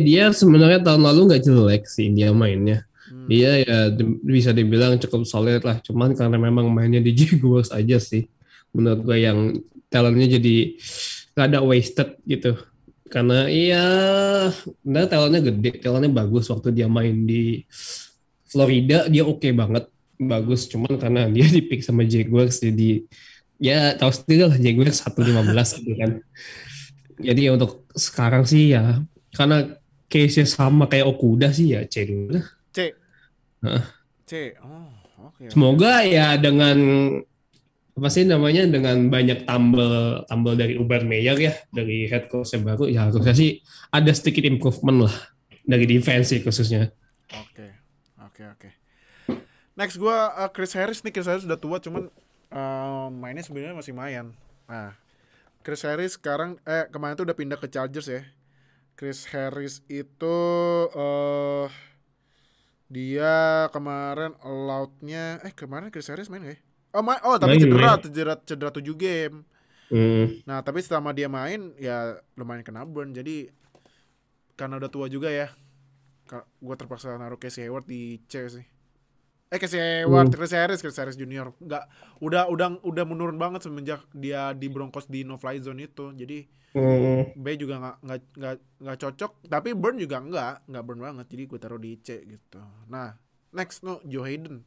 dia sebenarnya tahun lalu nggak jelek sih dia mainnya. Hmm. Dia ya bisa dibilang cukup solid lah. Cuman karena memang mainnya di Jaguars aja sih. Menurut gue yang talentnya jadi rada wasted gitu. Karena iya, nah talentnya gede, talentnya bagus waktu dia main di Florida dia oke banget, Hmm. bagus. Cuman karena dia dipick sama Jaguars jadi ya tahu sendiri lah Jaguars 115 gitu kan. Jadi ya untuk sekarang sih ya karena case-nya sama kayak Okuda sih ya C dulu lah. C. Nah, C. Oh, oke oke oke. semoga ya dengan apa sih namanya dengan banyak tambel tambel dari Urban Meyer ya dari head coach yang baru ya harusnya sih ada sedikit improvement lah dari defense sih khususnya. Oke. Oke oke. Next gue Chris Harris nih. Chris Harris udah tua cuman mainnya sebenarnya masih mayan. Nah, Chris Harris sekarang kemarin tuh udah pindah ke Chargers ya. Chris Harris itu eh dia kemarin allowed-nya kemarin Chris Harris main gak ya? Oh, tapi Main. cedera 7 game. Hmm, Nah, tapi selama dia main ya lumayan kena burn. Jadi karena udah tua juga ya, gue terpaksa naruh Casey Hayward di C sih. Casey Hayward, hmm, Chris Harris Junior. Nggak, udah menurun banget semenjak dia di Broncos di no fly zone itu. Jadi hmm. B juga nggak cocok, tapi burn juga nggak burn banget. Jadi gue taruh di C gitu. Nah, next no Joe Hayden.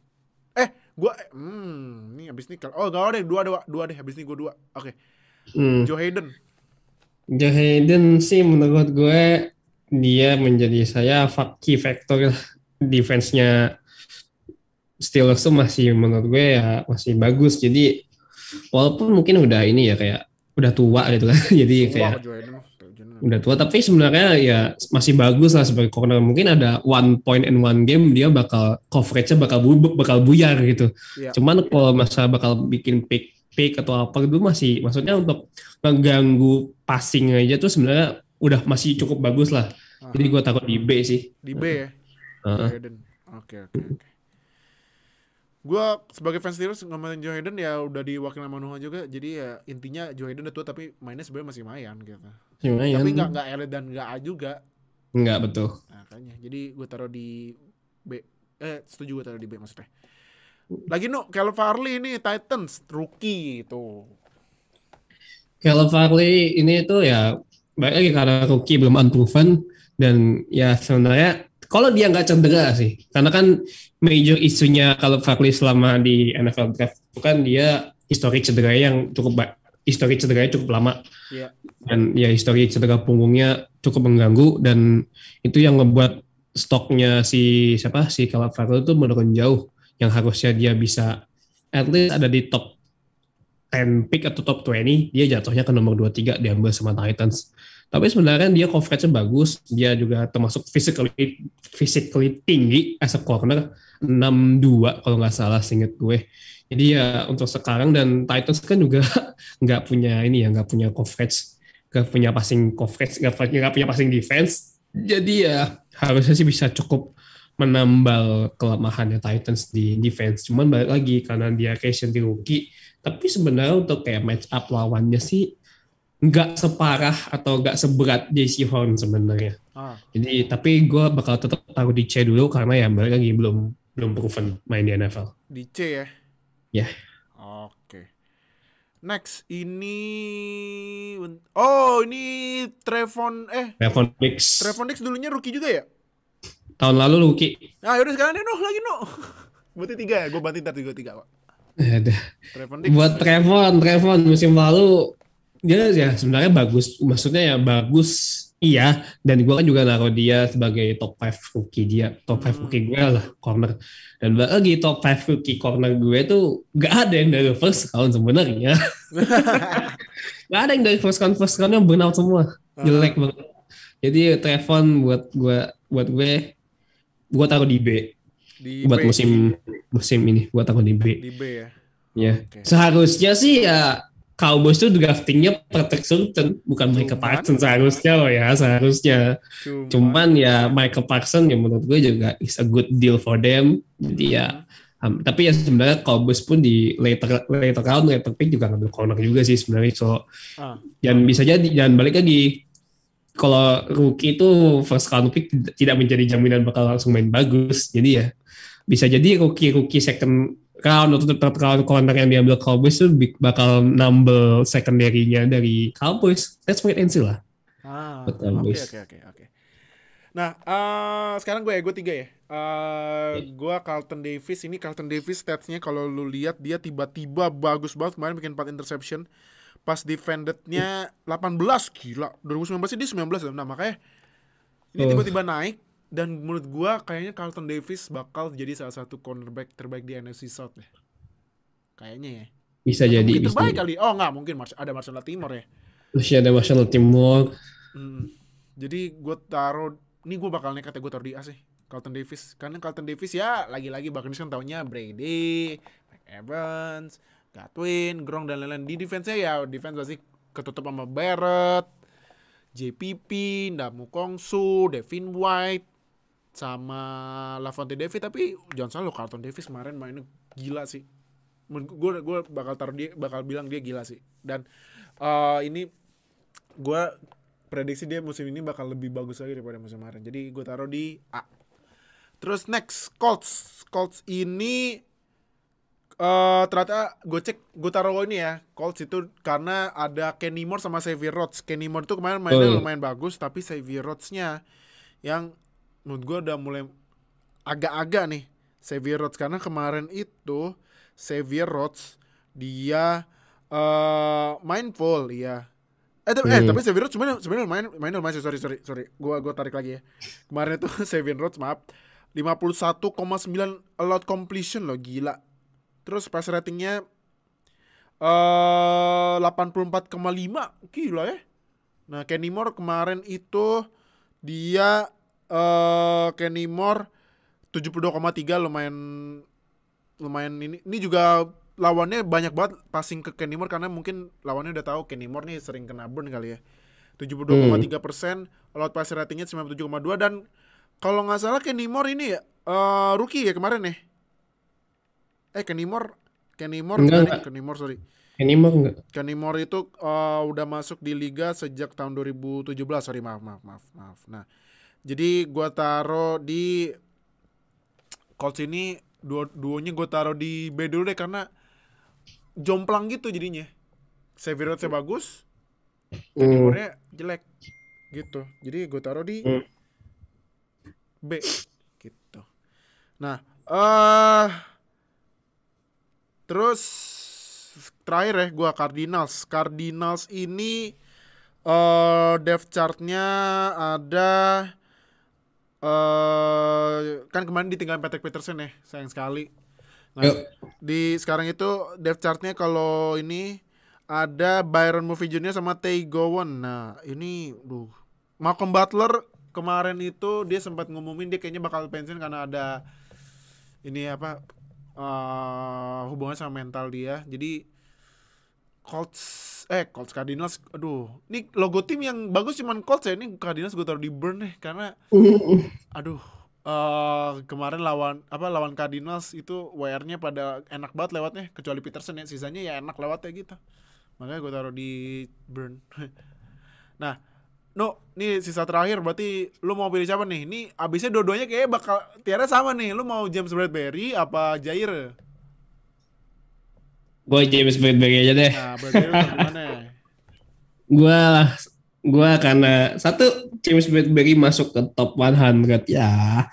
Gue ini abis ini kalau gak ada deh, dua deh, abis ini gue dua. Oke. Hmm. Joe Hayden. Joe Hayden sih menurut gue dia menjadi saya key factor lah. Defense-nya Steelers tuh masih menurut gue ya masih bagus. Jadi walaupun mungkin udah ini ya kayak udah tua gitu kan. Jadi Tua kayak ke Joe Hayden. Joe udah tua. tua tapi sebenarnya ya masih bagus lah sebagai corner. Mungkin ada one point in one game dia bakal coverage-nya bakal buyar gitu. Iya. Cuman kalau masa bakal bikin pick atau apa itu masih maksudnya untuk mengganggu passing aja tuh sebenarnya udah masih cukup bagus lah. Jadi Aha. gue takut di B sih. Di B ya. Joe Heeh. Hayden. Oke oke oke. Gue sebagai fans Steelers ngomongin Joe Hayden ya udah diwakil sama Nuha juga. Jadi ya intinya Joe Hayden udah tua tapi mainnya sebenarnya masih mayan gitu. Tapi Lumayan. nggak elit dan nggak A juga. Enggak betul. Makanya. Jadi gue taruh di B. Setuju gue taruh di B maksudnya. Lagi no, Calvin Farley ini Titans rookie itu. Caleb Farley ini tuh ya baik lagi karena rookie belum unproven dan ya sebenarnya kalau dia nggak cedera sih, karena kan major isunya Caleb Farley selama di NFL draft itu kan dia histori cedera yang histori cederanya cukup lama Iya. dan ya histori cedera punggungnya cukup mengganggu dan itu yang membuat stoknya si Caleb Farley itu menurun jauh yang harusnya dia bisa at least ada di top 10 pick atau top 20, dia jatuhnya ke nomor 23 diambil sama Titans. Tapi sebenarnya dia coverage-nya bagus, dia juga termasuk physically tinggi as a corner, 6'2" kalau nggak salah seinget gue. Jadi ya untuk sekarang dan Titans kan juga nggak punya ini ya, nggak punya coverage, nggak punya passing coverage, nggak punya passing defense. Jadi ya harusnya sih bisa cukup menambal kelemahannya Titans di defense. Cuman balik lagi karena dia casualty rookie, tapi sebenarnya untuk kayak match up lawannya sih nggak separah atau nggak seberat JC Horn sebenarnya. Ah, Jadi tapi gue bakal tetap taruh di C dulu karena ya balik lagi belum belum proven main di NFL. di C ya. Ya, Oke. Next ini oh, ini Trevon Trevon Diggs Trevon Diggs dulunya rookie juga ya? tahun lalu rookie. Nah, yaudah sekarang deh lagi Berarti 3 ya? Gue banting tadi 3 Pak. Ada. Trevon Diggs. Buat Trevon musim lalu dia ya sebenarnya bagus, maksudnya ya bagus iya, dan gue kan juga naruh dia sebagai top 5 rookie dia, top 5 rookie gue lah corner. Dan lagi top 5 rookie corner gue tuh gak ada yang dari first round sebenarnya. Gak ada yang dari first roundnya burnout semua, jelek banget. Jadi Trevon buat gue taruh di B Di buat B. musim ini, buat taruh di B. Di B ya. Ya, Oke. seharusnya sih ya Cowboys tuh draftingnya Patrick Surtain, bukan Michael Parsons seharusnya loh ya, seharusnya. Cuman ya Michael Parsons ya menurut gue juga is a good deal for them. Jadi ya, tapi ya sebenarnya Cowboys pun di later round, later pick juga ngambil corner juga sih sebenarnya. So, dan bisa jadi, dan balik lagi, kalau rookie itu first round pick tidak menjadi jaminan bakal langsung main bagus. Jadi ya bisa jadi rookie second round atau third round corner yang diambil Cowboys itu bakal nambah secondary-nya dari Cowboys. Let's wait and see lah. Oke. Nah, sekarang gue 3 ya. Gue Carlton Davis. Ini Carlton Davis stats-nya kalau lu lihat dia tiba-tiba bagus banget kemarin bikin 4 interception. Pas defended-nya 18, gila. 2019 dia 19. Nah, makanya ini tiba-tiba naik. Dan menurut gue kayaknya Carlton Davis bakal jadi salah satu cornerback terbaik di NFC South ya. Kayaknya ya. Bisa atau jadi. Mungkin bisa terbaik jadi. kali. Oh enggak, mungkin ada Marshall Latimore ya. Masih ada Marshall Latimore. Jadi gue taruh, ini gue bakal nekat ya, gue taruh di A sih, Carlton Davis. Karena Carlton Davis ya lagi-lagi Buccaneers kan taunya Brady, Mike Evans, Godwin, Gronk dan lain-lain. Di defense-nya ya defense pasti ketutup sama Barrett, JPP, Ndamu Kongsu, Devin White, sama Lavonte David. Tapi jangan salah, Carlton Davis kemarin mainnya gila sih. Gue bakal bilang dia gila sih. Dan ini gue prediksi dia musim ini bakal lebih bagus lagi daripada musim kemarin. Jadi gue taruh di A. Terus next Colts ini ternyata gue taruh ini ya, Colts itu karena ada Kenny Moore sama Xavier Rhodes. Kenny Moore itu kemarin mainnya lumayan bagus, tapi Xavier Rhodes-nya yang menurut gue udah mulai agak-agak nih. Xavier Rhodes karena kemarin itu Xavier Rhodes dia main full ya. Tapi Xavier Rhodes sebenarnya lumayan sorry. Gua tarik lagi ya. Kemarin itu Xavier Rhodes 51,9 allowed completion loh, gila. Terus pass ratingnya 84,5, gila ya. Nah, Kenny Moore kemarin itu dia Kenny Moore 72,3, lumayan ini juga lawannya banyak banget passing ke Kenny Moore karena mungkin lawannya udah tahu Kenny Moore nih sering kena burn kali ya. 72,3%, allowed pass ratingnya 97,2, dan kalau nggak salah Kenny Moore ini ya rookie ya kemarin ya. Kenny Moore enggak. sorry. Kenny Moore enggak. Kenny Moore itu udah masuk di liga sejak tahun 2017, sorry maaf. Nah, jadi gue taruh di Colts ini duonya gue taruh di B dulu deh karena jomplang gitu jadinya. Xavier Rhodes bagus, Teddy Moore-nya jelek gitu. Jadi gue taruh di B gitu. Nah, terus terakhir ya gue Cardinals. Cardinals ini depth chart-nya ada kan kemarin ditinggalin Patrick Peterson ya, sayang sekali. Nah, di sekarang itu depth chart-nya kalau ini ada Byron Murphy Jr. sama Tay Gowan. Nah, ini Malcolm Butler kemarin itu dia sempat ngumumin dia kayaknya bakal pensiun karena ada ini apa hubungan sama mental dia. Jadi Colts Cardinals, aduh, ini logo tim yang bagus cuman Colts ya, ini Cardinals gue taruh di burn nih karena aduh, kemarin lawan Cardinals itu WR-nya pada enak banget lewatnya, kecuali Peterson ya, sisanya ya enak lewatnya gitu, makanya gue taruh di burn. Nah, nih sisa terakhir berarti lu mau pilih siapa nih? Ini abisnya dua-duanya kayaknya bakal tiara sama nih, lu mau James Bradberry apa Jair? Gue James Bradberry aja deh. Nah, Bradberry lu gimana ya? Gue karena satu James Bradberry masuk ke top 100 ya.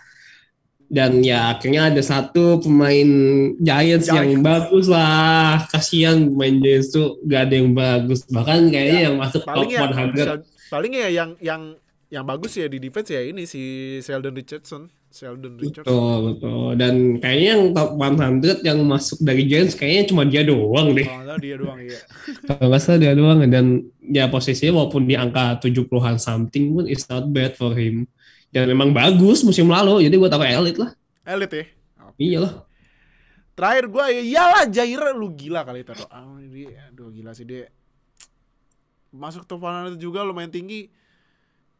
Dan ya akhirnya ada satu pemain Giants yang bagus lah. Kasihan pemain Giants tuh gak ada yang bagus. Bahkan kayaknya yang masuk top 100. Paling ya yang bagus ya di defense ya ini si Sheldon Richardson. Betul. Dan kayaknya yang top 100 yang masuk dari Giants kayaknya cuma dia doang deh. Kalau dia doang, iya. Kalau nggak salah dia doang. Dan ya posisinya walaupun di angka 70-an something pun it's not bad for him. Dan memang bagus musim lalu, jadi gue taruh elite lah. Elite ya? Okay. Iyalah. Terakhir gue iyalah Jair, lu gila kali taruh. Aduh gila sih dia. Masuk top 100 juga lumayan tinggi.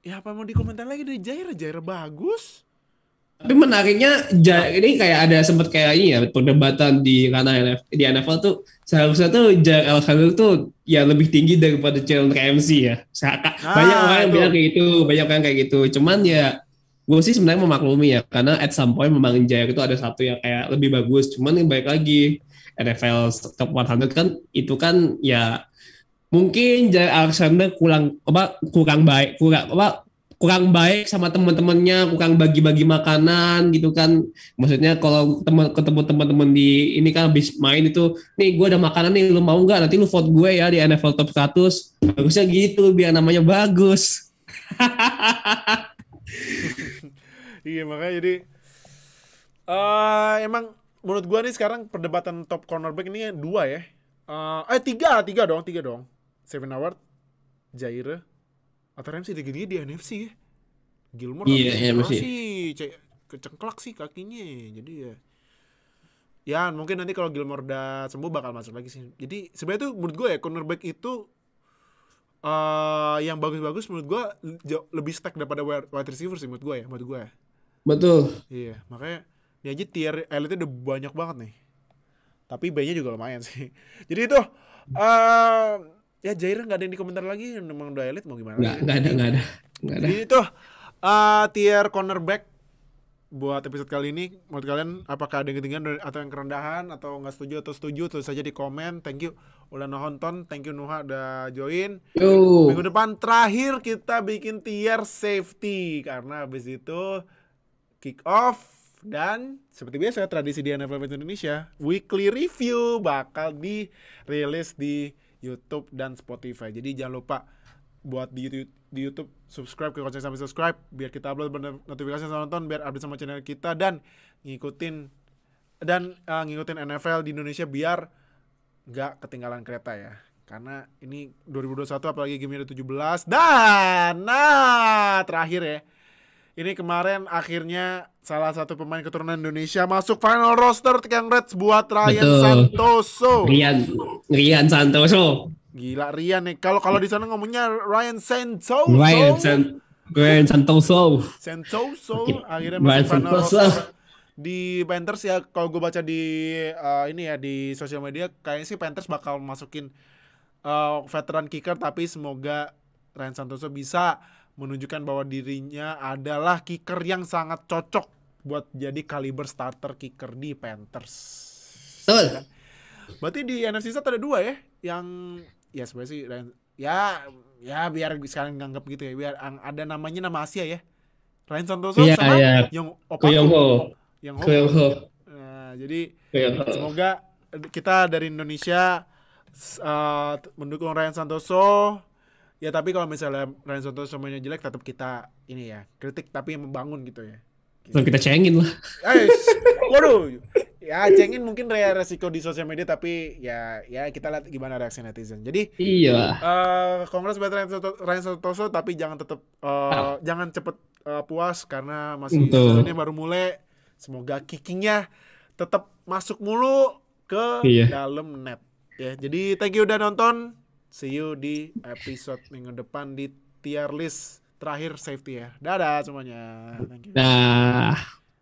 Ya apa mau dikomentar lagi dari Jair bagus. Tapi menariknya ini kayak ada sempat kayak ini ya perdebatan di ranah di NFL tuh seharusnya tuh Jair Alexander tuh ya lebih tinggi daripada Jalen Ramsey ya. Banyak orang yang bilang kayak gitu. Cuman ya gue sih sebenarnya memaklumi ya karena at some point memang Jair itu ada satu yang kayak lebih bagus. Cuman yang baik lagi NFL top 100 kan itu kan ya mungkin Jair Alexander kurang baik sama teman-temannya, kurang bagi-bagi makanan gitu kan. Maksudnya kalau ketemu teman-teman di ini kan habis main itu, nih gue ada makanan nih, lu mau nggak? Nanti lu vote gue ya di NFL Top 100. Bagusnya gitu biar namanya bagus. Iya makanya jadi emang menurut gue nih sekarang perdebatan top cornerback ini dua ya. Tiga dong. Seven Howard, Jair, atau Ramsey di NFC ya. Gilmore masih kecengklak sih kakinya. Jadi ya mungkin nanti kalau Gilmore udah sembuh bakal masuk lagi sih. Jadi sebenarnya tuh menurut gue ya cornerback itu yang bagus-bagus menurut gue lebih stack daripada wide receiver sih menurut gue ya. Betul. Iya, makanya dia aja tier elite udah banyak banget nih. Tapi B-nya juga lumayan sih. Jadi itu ya Jair nggak ada yang di komentar lagi, memang udah elite mau gimana? Nggak ada. Jadi itu tier cornerback buat episode kali ini. Menurut kalian apakah ada yang ketinggian atau yang kerendahan atau nggak setuju atau setuju? Tulis saja di komen. Thank you udah nonton, thank you Nuha udah join. Minggu depan terakhir kita bikin tier safety karena habis itu kick off. Dan seperti biasa tradisi di NFL Indonesia, weekly review bakal dirilis di YouTube dan Spotify. Jadi jangan lupa buat di YouTube subscribe ke Konsen sampai subscribe biar kita upload notifikasi sama nonton biar update sama channel kita dan ngikutin NFL di Indonesia biar nggak ketinggalan kereta ya. Karena ini 2021 apalagi game-nya udah 17 dan terakhir ya. Ini kemarin akhirnya salah satu pemain keturunan Indonesia masuk final roster yang Reds buat Ryan Santoso. Rian Santoso. Gila Rian nih. Kalau di sana ngomongnya Ryan Santoso. Akhirnya masuk final roster di Panthers ya. Kalau gue baca di di sosial media kayaknya sih Panthers bakal masukin veteran kicker tapi semoga Ryan Santoso bisa menunjukkan bahwa dirinya adalah kicker yang sangat cocok buat jadi kaliber starter kicker di Panthers. Betul. Berarti di NFC South ada dua ya, yang ya sebenarnya sih ya ya biar sekarang nganggap gitu ya, biar ada namanya nama Asia ya. Ryan Santoso Iya, sama iya. Yong Ko Young Opaku, Ho. yang Ko Young Ho. Nah, jadi Ko Young Ho. semoga kita dari Indonesia mendukung Ryan Santoso. Ya tapi kalau misalnya Ryan Santoso mainnya jelek, tetap kita ini ya kritik tapi yang membangun gitu ya. Lalu kita cengin lah. Waduh, ya cengin mungkin resiko di sosial media, tapi ya kita lihat gimana reaksi netizen. Jadi Iya. kongres buat Ryan Santoso, tapi jangan jangan cepet puas karena masih Betul. seasonnya baru mulai. Semoga kickingnya tetap masuk mulu ke Iya. dalam net ya. Jadi thank you udah nonton. See you di episode minggu depan di tier list terakhir safety ya. Dadah semuanya. Thank you. Nah.